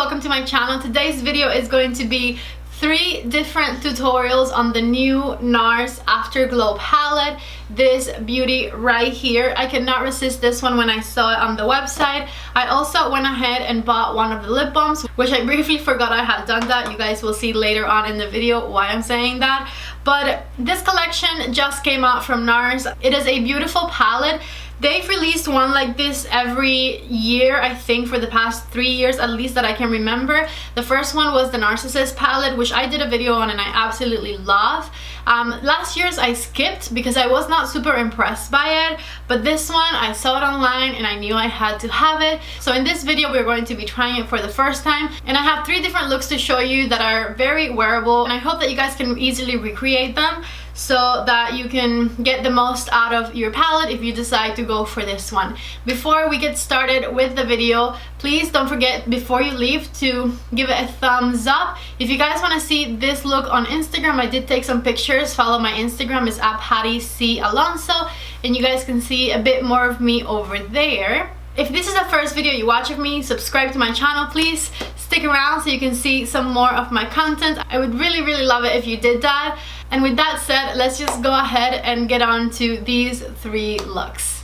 welcome to my channel. Today's video is going to be 3 different tutorials on the new Nars Afterglow palette. This beauty right here, I could not resist this one when I saw it on the website. I also went ahead and bought one of the lip balms, which I briefly forgot I had done that. You guys will see later on in the video why I'm saying that. But this collection just came out from Nars. It is a beautiful palette. They've released one like this every year, I think, for the past 3 years at least that I can remember. The first one was the Narcissist palette, which I did a video on and I absolutely love. Last year's I skipped because I was not super impressed by it, but this one I saw it online and I knew I had to have it. So in this video we're going to be trying it for the first time, and I have 3 different looks to show you that are very wearable, and I hope that you guys can easily recreate them so that you can get the most out of your palette if you decide to go for this one. Before we get started with the video, please don't forget before you leave to give it a thumbs up. If you guys want to see this look on Instagram, I did take some pictures. Follow my Instagram, is at @PattyCAlonso, and you guys can see a bit more of me over there. If this is the first video you watch of me, subscribe to my channel, please. Stick around so you can see some more of my content. I would really love it if you did that. And with that said, let's just go ahead and get on to these 3 looks.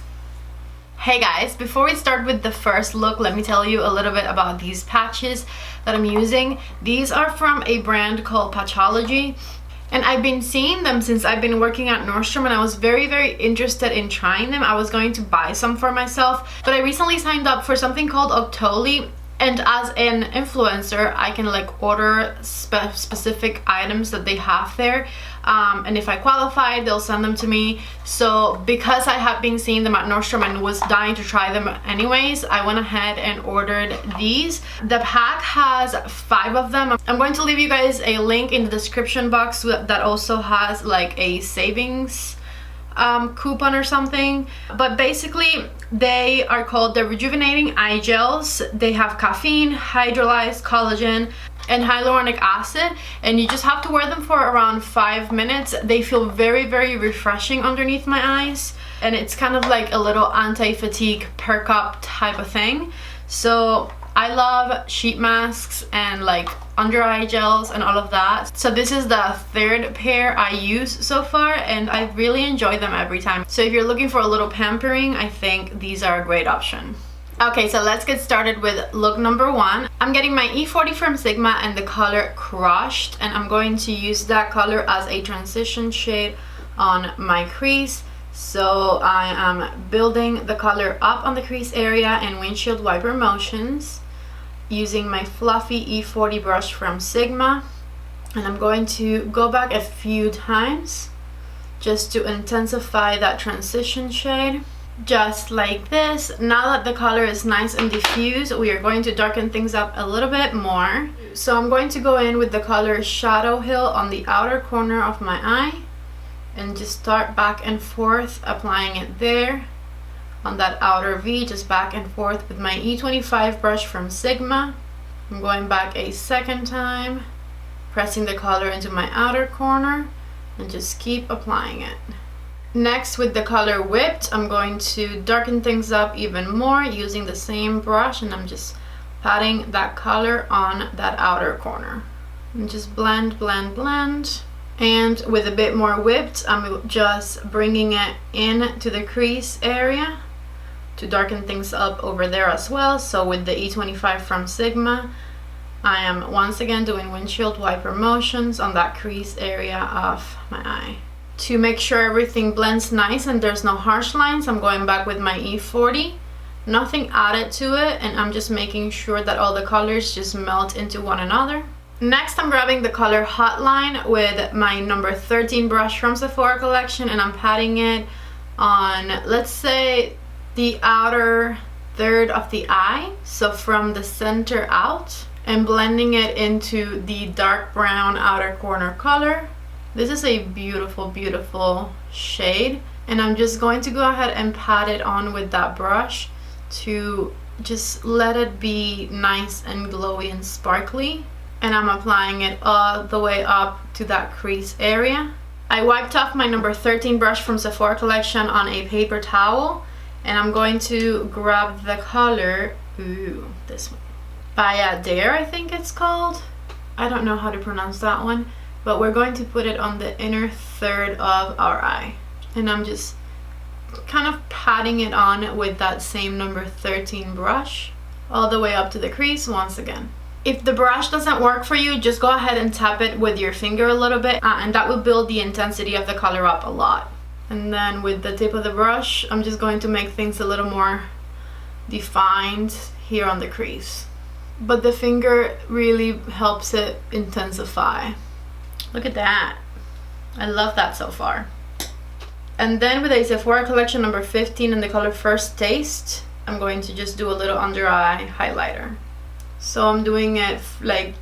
Hey guys, before we start with the first look, let me tell you a little bit about these patches that I'm using. These are from a brand called Patchology, and I've been seeing them since I've been working at Nordstrom, and I was very interested in trying them. I was going to buy some for myself, but I recently signed up for something called Octoly, and as an influencer I can like order specific items that they have there, and if I qualify they'll send them to me. So because I have been seeing them at Nordstrom and was dying to try them anyways, I went ahead and ordered these. The pack has 5 of them. I'm going to leave you guys a link in the description box that also has like a savings coupon or something. But basically they are called the Rejuvenating Eye Gels. They have caffeine, hydrolyzed collagen, and hyaluronic acid, and you just have to wear them for around 5 minutes. They feel very refreshing underneath my eyes, and it's kind of like a little anti-fatigue perk up type of thing. So I love sheet masks and like under eye gels and all of that. So this is the 3rd pair I use so far, and I really enjoy them every time. So if you're looking for a little pampering, I think these are a great option. Okay, so let's get started with look number 1. I'm getting my E40 from Sigma and the color Crushed, and I'm going to use that color as a transition shade on my crease. So I am building the color up on the crease area in windshield wiper motions using my fluffy E40 brush from Sigma, and I'm going to go back a few times just to intensify that transition shade. Just like this. Now that the color is nice and diffused, we are going to darken things up a little bit more. So I'm going to go in with the color Shadow Hill on the outer corner of my eye and just start back and forth applying it there on that outer V, just back and forth with my E25 brush from Sigma. I'm going back a second time, pressing the color into my outer corner, and just keep applying it. Next, with the color Whipped, I'm going to darken things up even more using the same brush, and I'm just patting that color on that outer corner. And just blend. And with a bit more Whipped, I'm just bringing it in to the crease area to darken things up over there as well. So with the E25 from Sigma, I am once again doing windshield wiper motions on that crease area of my eye. To make sure everything blends nice and there's no harsh lines, I'm going back with my E40. Nothing added to it, and I'm just making sure that all the colors just melt into one another. Next, I'm grabbing the color Hotline with my number 13 brush from Sephora collection, and I'm patting it on, let's say, the outer third of the eye, so from the center out, and blending it into the dark brown outer corner color. This is a beautiful shade, and I'm just going to go ahead and pat it on with that brush to just let it be nice and glowy and sparkly. And I'm applying it all the way up to that crease area. I wiped off my number 13 brush from Sephora collection on a paper towel, and I'm going to grab the color, this one, Bayadere, I think it's called. I don't know how to pronounce that one, but we're going to put it on the inner third of our eye. And I'm just kind of patting it on with that same number 13 brush all the way up to the crease once again. If the brush doesn't work for you, just go ahead and tap it with your finger a little bit, and that will build the intensity of the color up a lot. And then with the tip of the brush, I'm just going to make things a little more defined here on the crease. But the finger really helps it intensify. Look at that. I love that so far. And then with a Sephora collection number 15 in the color First Taste, I'm going to just do a little under eye highlighter. So I'm doing it like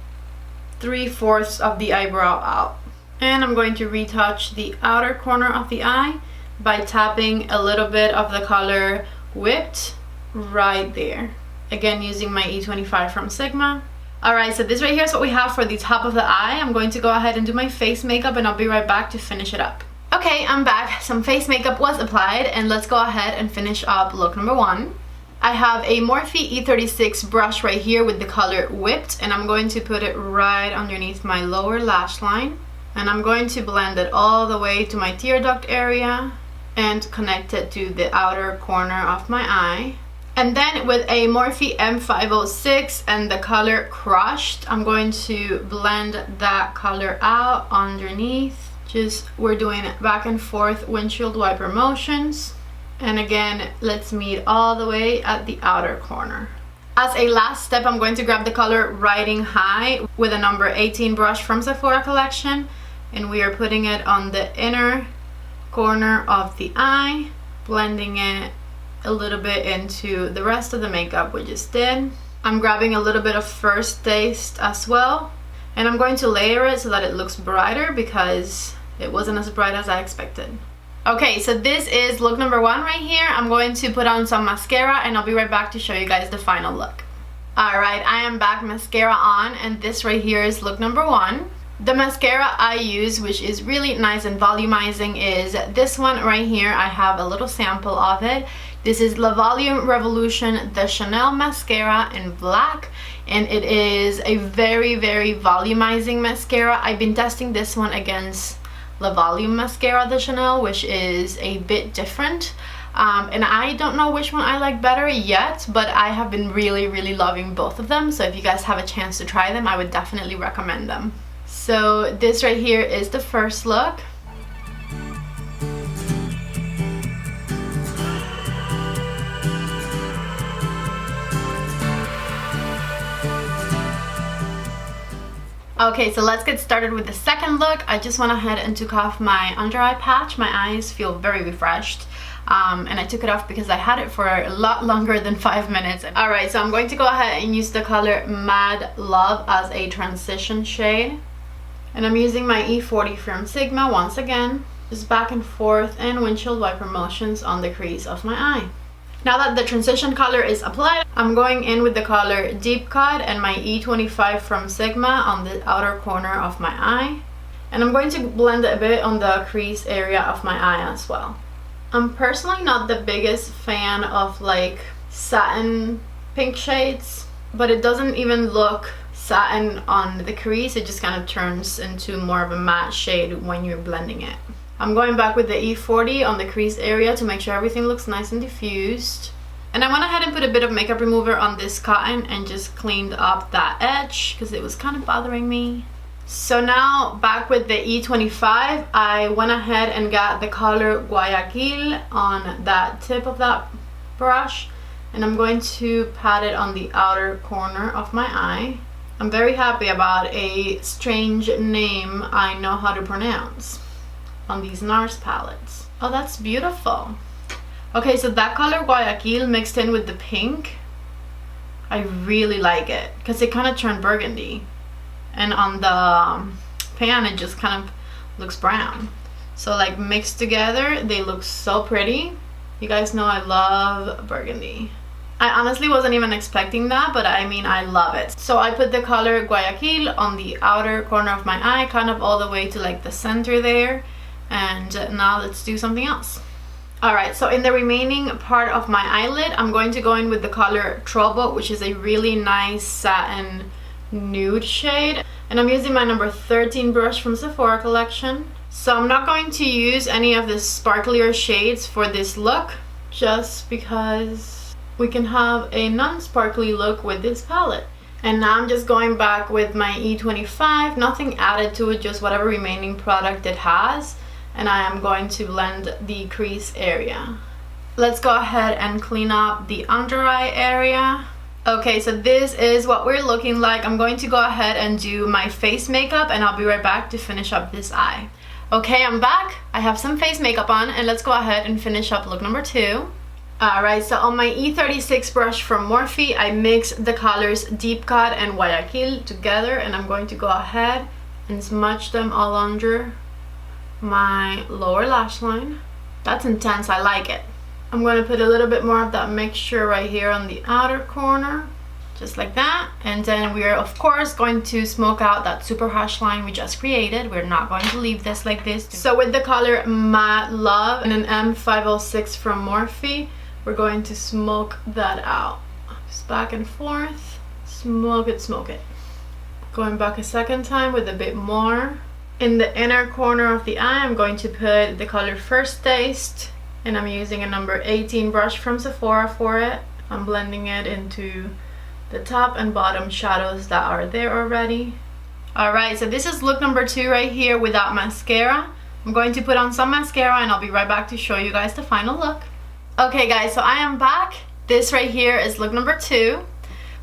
3/4 of the eyebrow out. And I'm going to retouch the outer corner of the eye by tapping a little bit of the color Whipped right there. Again, using my E25 from Sigma. Alright, so this right here is what we have for the top of the eye. I'm going to go ahead and do my face makeup, and I'll be right back to finish it up. Okay, I'm back. Some face makeup was applied, and let's go ahead and finish up look number 1. I have a Morphe E36 brush right here with the color Whipped, and I'm going to put it right underneath my lower lash line. And I'm going to blend it all the way to my tear duct area and connect it to the outer corner of my eye. And then with a Morphe M506 and the color Crushed, I'm going to blend that color out underneath. We're doing back and forth windshield wiper motions. And again, let's meet all the way at the outer corner. As a last step, I'm going to grab the color Riding High with a number 18 brush from Sephora collection, and we are putting it on the inner corner of the eye, blending it a little bit into the rest of the makeup we just did. I'm grabbing a little bit of First Taste as well, and I'm going to layer it so that it looks brighter because it wasn't as bright as I expected. Okay, so this is look number 1 right here. I'm going to put on some mascara, and I'll be right back to show you guys the final look. Alright, I am back, mascara on, and this right here is look number 1. The mascara I use, which is really nice and volumizing, is this one right here. I have a little sample of it. This is La Volume Revolution, the Chanel mascara in black, and it is a very, very volumizing mascara. I've been testing this one against La Volume mascara, the Chanel, which is a bit different, and I don't know which one I like better yet, but I have been really, really loving both of them. So if you guys have a chance to try them, I would definitely recommend them. So this right here is the first look. Okay, so let's get started with the second look. I just went ahead and took off my under eye patch. My eyes feel very refreshed, and I took it off because I had it for a lot longer than 5 minutes. Alright, so I'm going to go ahead and use the color Mad Love as a transition shade. And I'm using my E40 from Sigma once again, just back and forth and windshield wiper motions on the crease of my eye. Now that the transition color is applied, I'm going in with the color Deep Cut and my E25 from Sigma on the outer corner of my eye. And I'm going to blend it a bit on the crease area of my eye as well. I'm personally not the biggest fan of like satin pink shades, but it doesn't even look satin on the crease. It just kind of turns into more of a matte shade when you're blending it. I'm going back with the E40 on the crease area to make sure everything looks nice and diffused. And I went ahead and put a bit of makeup remover on this cotton and just cleaned up that edge because it was kind of bothering me. So now back with the E25, I went ahead and got the color Guayaquil on that tip of that brush, and I'm going to pat it on the outer corner of my eye. I'm very happy about a strange name I know how to pronounce on these Nars palettes. Oh, that's beautiful. Okay, so that color Guayaquil mixed in with the pink, I really like it because it kind of turned burgundy, and on the pan it just kind of looks brown. So like mixed together, they look so pretty. You guys know I love burgundy. I honestly wasn't even expecting that, but I mean, I love it. So I put the color Guayaquil on the outer corner of my eye, kind of all the way to like the center there. And now let's do something else. Alright, so in the remaining part of my eyelid, I'm going to go in with the color Trouble, which is a really nice satin nude shade. And I'm using my number 13 brush from Sephora collection. So I'm not going to use any of the sparklier shades for this look, just because we can have a non-sparkly look with this palette. And now I'm just going back with my E25, nothing added to it, just whatever remaining product it has. And I am going to blend the crease area. Let's go ahead and clean up the under eye area. Okay, so this is what we're looking like. I'm going to go ahead and do my face makeup, and I'll be right back to finish up this eye. Okay, I'm back. I have some face makeup on, and let's go ahead and finish up look number 2. Alright, so on my E36 brush from Morphe, I mixed the colors Deep Cut and Guayaquil together, and I'm going to go ahead and smudge them all under my lower lash line. That's intense, I like it. I'm going to put a little bit more of that mixture right here on the outer corner, just like that. And then we're of course going to smoke out that super harsh line we just created. We're not going to leave this like this. So with the color Mad Love and an M506 from Morphe, we're going to smoke that out. Just back and forth, smoke it, smoke it. Going back a second time with a bit more. In the inner corner of the eye, I'm going to put the color First Taste, and I'm using a number 18 brush from Sephora for it. I'm blending it into the top and bottom shadows that are there already. Alright, so this is look number 2 right here without mascara. I'm going to put on some mascara and I'll be right back to show you guys the final look. Okay guys, so I am back. This right here is look number 2.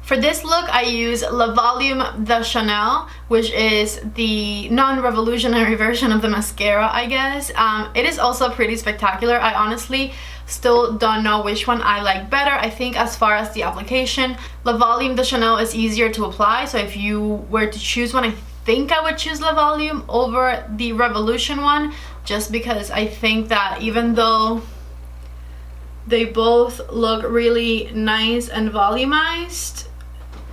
For this look, I use La Volume de Chanel, which is the non-revolutionary version of the mascara, I guess. It is also pretty spectacular. I honestly still don't know which one I like better. I think as far as the application, La Volume de Chanel is easier to apply. So if you were to choose one, I think I would choose La Volume over the Revolution one, just because I think that even though they both look really nice and volumized,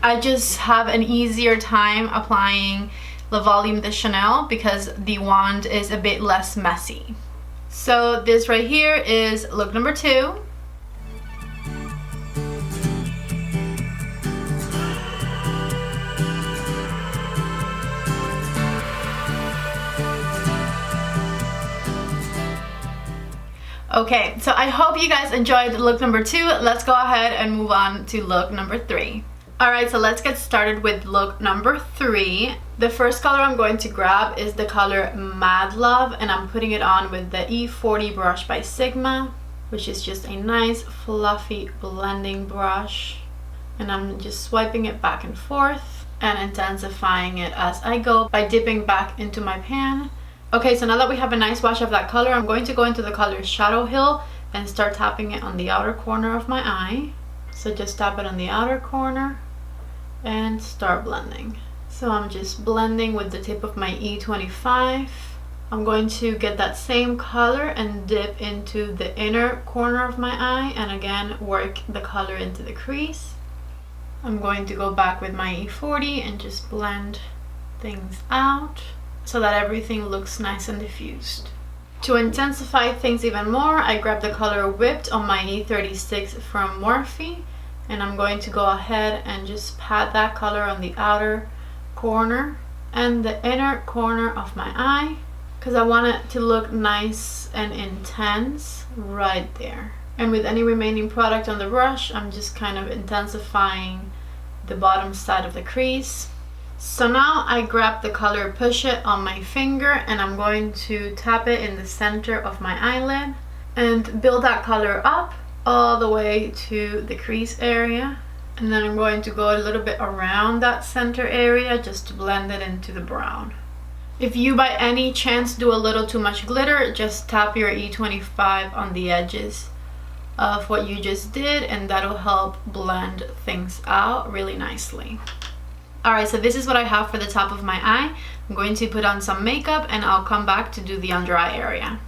I just have an easier time applying La Volume de Chanel because the wand is a bit less messy. So this right here is look number 2. Okay, so I hope you guys enjoyed look number 2. Let's go ahead and move on to look number 3. Alright, so let's get started with look number 3. The first color I'm going to grab is the color Mad Love, and I'm putting it on with the E40 brush by Sigma, which is just a nice fluffy blending brush. And I'm just swiping it back and forth and intensifying it as I go by dipping back into my pan. Okay, so now that we have a nice wash of that color, I'm going to go into the color Shadow Hill and start tapping it on the outer corner of my eye. So just tap it on the outer corner and start blending. So I'm just blending with the tip of my E25. I'm going to get that same color and dip into the inner corner of my eye and again work the color into the crease. I'm going to go back with my E40 and just blend things out so that everything looks nice and diffused. To intensify things even more, I grabbed the color Whipped on my E36 from Morphe, and I'm going to go ahead and just pat that color on the outer corner and the inner corner of my eye because I want it to look nice and intense right there. And with any remaining product on the brush, I'm just kind of intensifying the bottom side of the crease. So now I grab the color Push It on my finger and I'm going to tap it in the center of my eyelid and build that color up all the way to the crease area, and then I'm going to go a little bit around that center area just to blend it into the brown. If you by any chance do a little too much glitter, just tap your E25 on the edges of what you just did and that'll help blend things out really nicely. Alright, so this is what I have for the top of my eye. I'm going to put on some makeup and I'll come back to do the under eye area.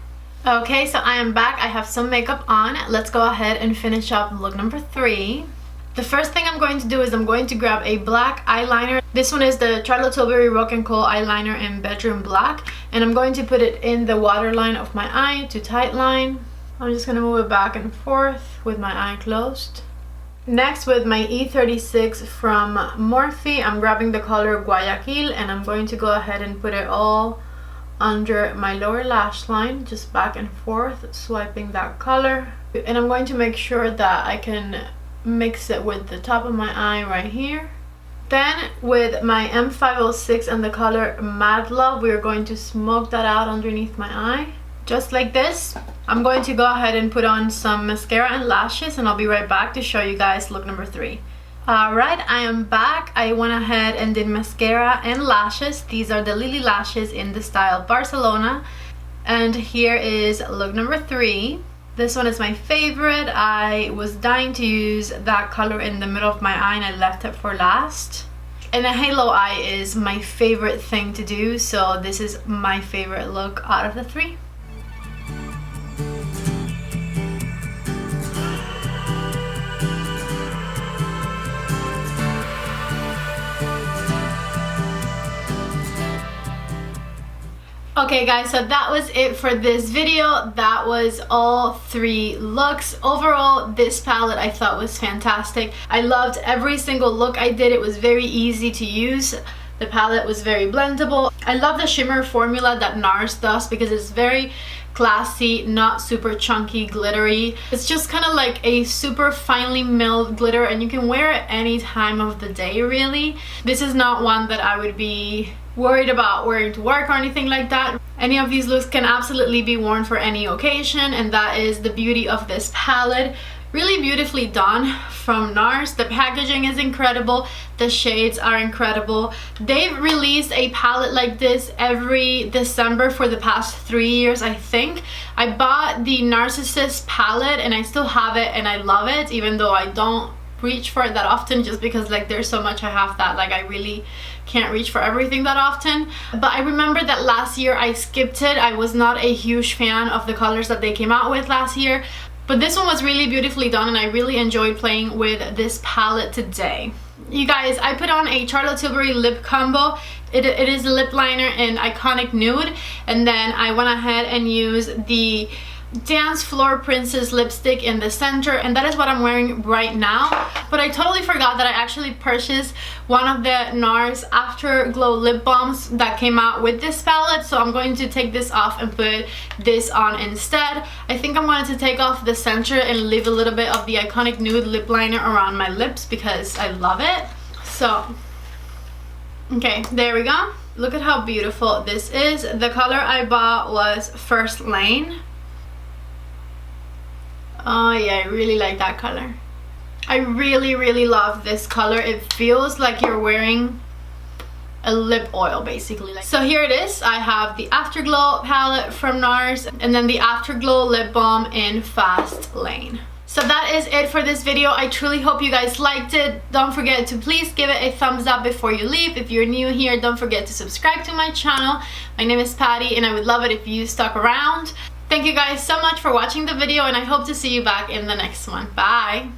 Okay, so I am back. I have some makeup on. Let's go ahead and finish up look number 3. The first thing I'm going to do is I'm going to grab a black eyeliner. This one is the Charlotte Tilbury Rock & Kohl eyeliner in Bedroom Black, and I'm going to put it in the waterline of my eye to tight line. I'm just gonna move it back and forth with my eye closed. Next, with my E36 from Morphe, I'm grabbing the color Guayaquil and I'm going to go ahead and put it all under my lower lash line, just back and forth, swiping that color. And I'm going to make sure that I can mix it with the top of my eye right here. Then with my M506 and the color Mad Love, we're going to smoke that out underneath my eye. Just like this. I'm going to go ahead and put on some mascara and lashes, and I'll be right back to show you guys look number 3. Alright, I am back. I went ahead and did mascara and lashes. These are the Lily lashes in the style Barcelona. And here is look number 3. This one is my favorite. I was dying to use that color in the middle of my eye and I left it for last. And a halo eye is my favorite thing to do, so this is my favorite look out of the 3. Okay guys, so that was it for this video. That was all 3 looks. Overall, this palette I thought was fantastic. I loved every single look I did. It was very easy to use. The palette was very blendable. I love the shimmer formula that Nars does because it's very classy, not super chunky, glittery. It's just kind of like a super finely milled glitter and you can wear it any time of the day really. This is not one that I would be worried about wearing to work or anything like that. Any of these looks can absolutely be worn for any occasion, and that is the beauty of this palette. Really beautifully done from Nars. The packaging is incredible. The shades are incredible. They've released a palette like this every December for the past 3 years, I think. I bought the Narcissus palette and I still have it and I love it, even though I don't reach for it that often, just because like there's so much I have that like I really can't reach for everything that often. But I remember that last year I skipped it. I was not a huge fan of the colors that they came out with last year, but this one was really beautifully done and I really enjoyed playing with this palette today. You guys, I put on a Charlotte Tilbury lip combo. It is a lip liner in Iconic Nude, and then I went ahead and used the Dance Floor Princess lipstick in the center, and that is what I'm wearing right now. But I totally forgot that I actually purchased one of the Nars Afterglow lip balms that came out with this palette, so I'm going to take this off and put this on instead. I think I'm going to take off the center and leave a little bit of the Iconic Nude lip liner around my lips because I love it. So okay, there we go. Look at how beautiful this is. The color I bought was First Lane. Oh yeah, I really like that color. I really love this color. It feels like you're wearing a lip oil basically. So here it is. I have the Afterglow palette from Nars and then the Afterglow lip balm in Fast Lane. So that is it for this video. I truly hope you guys liked it. Don't forget to please give it a thumbs up before you leave. If you're new here, don't forget to subscribe to my channel. My name is Patty and I would love it if you stuck around. Thank you guys so much for watching the video and I hope to see you back in the next one. Bye!